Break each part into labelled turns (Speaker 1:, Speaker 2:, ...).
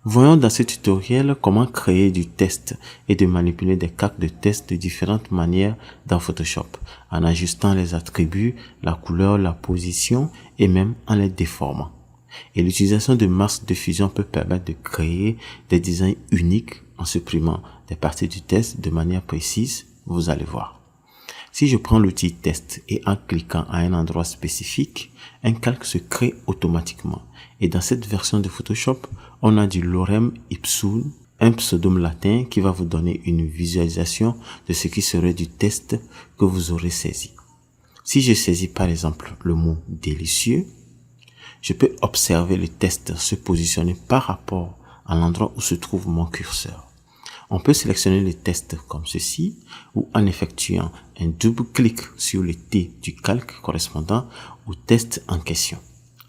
Speaker 1: Voyons dans ce tutoriel comment créer du test et de manipuler des cartes de test de différentes manières dans Photoshop, en ajustant les attributs, la couleur, la position et même en les déformant. Et l'utilisation de masques de fusion peut permettre de créer des designs uniques en supprimant des parties du test de manière précise, vous allez voir. Si je prends l'outil test et en cliquant à un endroit spécifique, un calque se crée automatiquement. Et dans cette version de Photoshop, on a du lorem ipsum, un pseudonyme latin qui va vous donner une visualisation de ce qui serait du test que vous aurez saisi. Si je saisis par exemple le mot délicieux, je peux observer le test se positionner par rapport à l'endroit où se trouve mon curseur. On peut sélectionner le test comme ceci ou en effectuant un double clic sur le T du calque correspondant au test en question.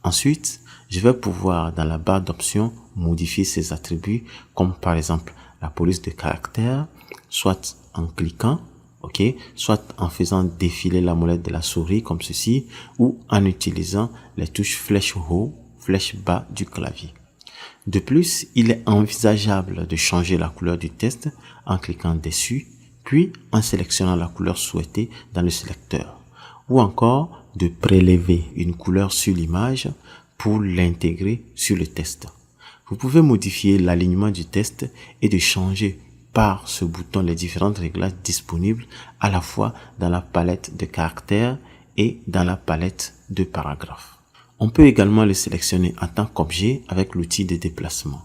Speaker 1: Ensuite, je vais pouvoir dans la barre d'options modifier ces attributs comme par exemple la police de caractère, soit en cliquant, soit en faisant défiler la molette de la souris comme ceci ou en utilisant les touches flèche haut, flèche bas du clavier. De plus, il est envisageable de changer la couleur du test en cliquant dessus, puis en sélectionnant la couleur souhaitée dans le sélecteur, ou encore de prélever une couleur sur l'image pour l'intégrer sur le test. Vous pouvez modifier l'alignement du test et de changer par ce bouton les différentes réglages disponibles à la fois dans la palette de caractères et dans la palette de paragraphes. On peut également le sélectionner en tant qu'objet avec l'outil de déplacement.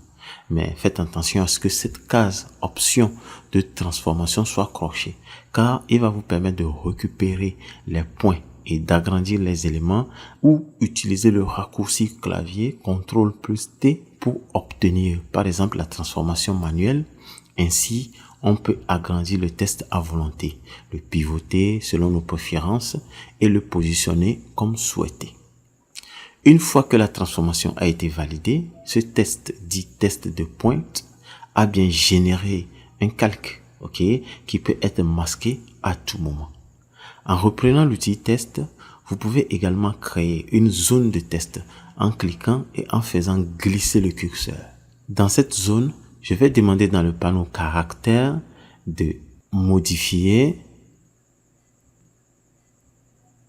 Speaker 1: Mais faites attention à ce que cette case option de transformation soit cochée, car il va vous permettre de récupérer les points et d'agrandir les éléments ou utiliser le raccourci clavier CTRL plus T pour obtenir par exemple la transformation manuelle. Ainsi, on peut agrandir le test à volonté, le pivoter selon nos préférences et le positionner comme souhaité. Une fois que la transformation a été validée, ce test dit test de pointe a bien généré un calque, qui peut être masqué à tout moment. En reprenant l'outil test, vous pouvez également créer une zone de test en cliquant et en faisant glisser le curseur. Dans cette zone, je vais demander dans le panneau caractère de modifier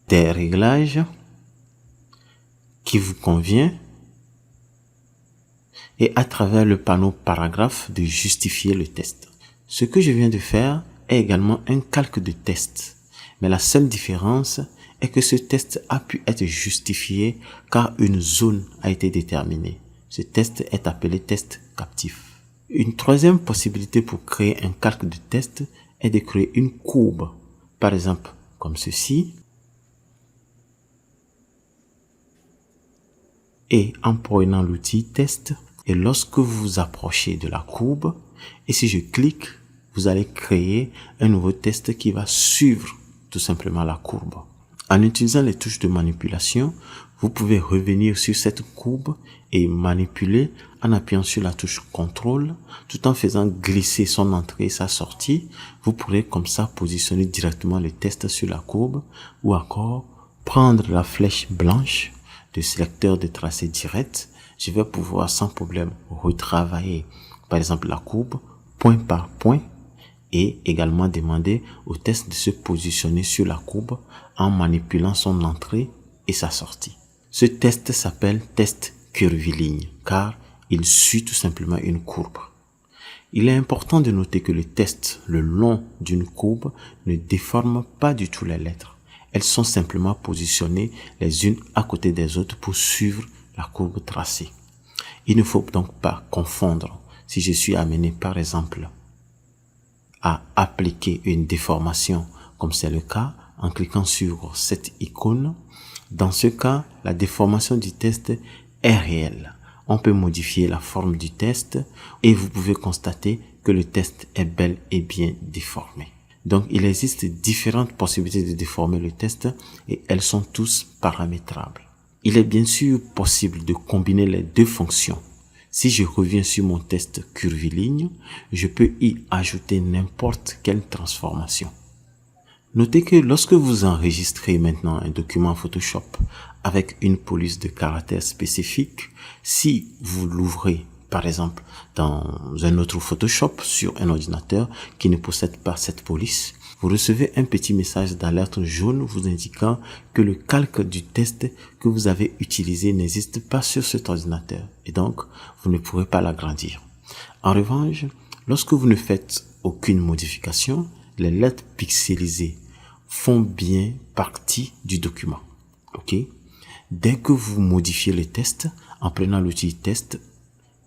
Speaker 1: des réglages qui vous convient et à travers le panneau paragraphe de justifier le test. Ce que je viens de faire est également un calque de test, mais la seule différence est que ce test a pu être justifié car une zone a été déterminée. Ce test est appelé test captif. Une troisième possibilité pour créer un calque de test est de créer une courbe, par exemple comme ceci. Et en prenant l'outil test, et lorsque vous vous approchez de la courbe, et si je clique, vous allez créer un nouveau test qui va suivre tout simplement la courbe. En utilisant les touches de manipulation, vous pouvez revenir sur cette courbe et manipuler en appuyant sur la touche CTRL, tout en faisant glisser son entrée et sa sortie. Vous pourrez comme ça positionner directement le test sur la courbe ou encore prendre la flèche blanche de sélecteur de tracé direct. Je vais pouvoir sans problème retravailler par exemple la courbe point par point et également demander au test de se positionner sur la courbe en manipulant son entrée et sa sortie. Ce test s'appelle test curviligne car il suit tout simplement une courbe. Il est important de noter que le test le long d'une courbe ne déforme pas du tout les lettres. Elles sont simplement positionnées les unes à côté des autres pour suivre la courbe tracée. Il ne faut donc pas confondre si je suis amené par exemple à appliquer une déformation comme c'est le cas en cliquant sur cette icône. Dans ce cas, la déformation du test est réelle. On peut modifier la forme du test et vous pouvez constater que le test est bel et bien déformé. Donc, il existe différentes possibilités de déformer le test et elles sont tous paramétrables. Il est bien sûr possible de combiner les deux fonctions. Si je reviens sur mon test curviligne, je peux y ajouter n'importe quelle transformation. Notez que lorsque vous enregistrez maintenant un document Photoshop avec une police de caractère spécifique, si vous l'ouvrez par exemple dans un autre Photoshop sur un ordinateur qui ne possède pas cette police, vous recevez un petit message d'alerte jaune vous indiquant que le calque du test que vous avez utilisé n'existe pas sur cet ordinateur et donc vous ne pourrez pas l'agrandir. En revanche, lorsque vous ne faites aucune modification, les lettres pixelisées font bien partie du document. Ok? Dès que vous modifiez le test, en prenant l'outil test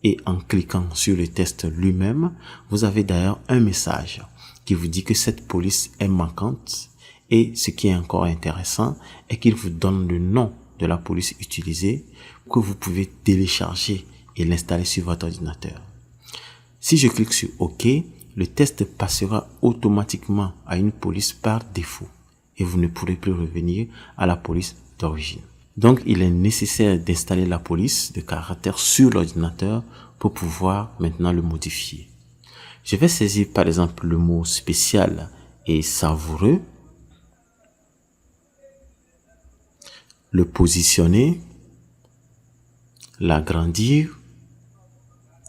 Speaker 1: et en cliquant sur le test lui-même, vous avez d'ailleurs un message qui vous dit que cette police est manquante et ce qui est encore intéressant est qu'il vous donne le nom de la police utilisée que vous pouvez télécharger et l'installer sur votre ordinateur. Si je clique sur OK, le test passera automatiquement à une police par défaut et vous ne pourrez plus revenir à la police d'origine. Donc, il est nécessaire d'installer la police de caractère sur l'ordinateur pour pouvoir maintenant le modifier. Je vais saisir par exemple le mot spécial et savoureux, le positionner, l'agrandir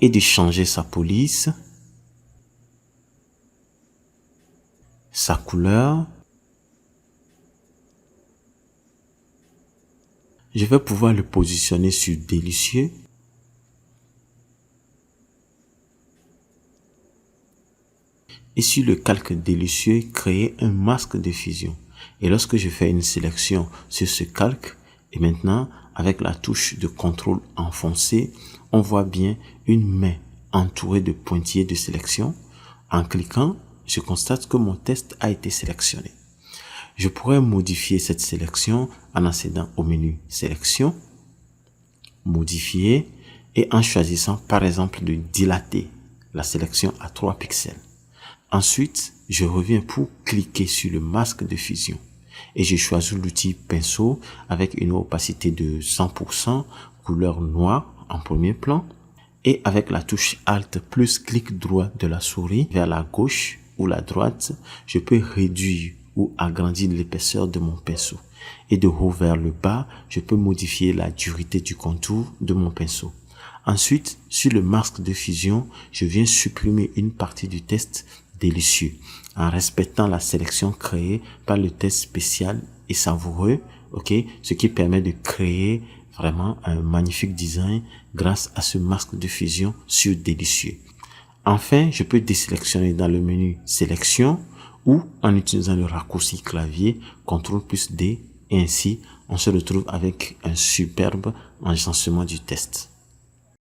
Speaker 1: et de changer sa police, sa couleur. Je vais pouvoir le positionner sur délicieux. Et sur le calque délicieux, créer un masque de fusion. Et lorsque je fais une sélection sur ce calque, et maintenant, avec la touche de contrôle enfoncée, on voit bien une main entourée de pointillés de sélection. En cliquant, je constate que mon test a été sélectionné. Je pourrais modifier cette sélection en accédant au menu Sélection, Modifier et en choisissant par exemple de dilater la sélection à 3 pixels. Ensuite, je reviens pour cliquer sur le masque de fusion et je choisis l'outil pinceau avec une opacité de 100%, couleur noire en premier plan et avec la touche Alt plus clic droit de la souris vers la gauche ou la droite, je peux réduire ou agrandir l'épaisseur de mon pinceau et de haut vers le bas, je peux modifier la dureté du contour de mon pinceau. Ensuite, sur le masque de fusion, je viens supprimer une partie du test délicieux en respectant la sélection créée par le test spécial et savoureux, ok, ce qui permet de créer vraiment un magnifique design grâce à ce masque de fusion sur délicieux. Enfin, je peux désélectionner dans le menu sélection ou en utilisant le raccourci clavier CTRL plus D et ainsi on se retrouve avec un superbe agencement du test.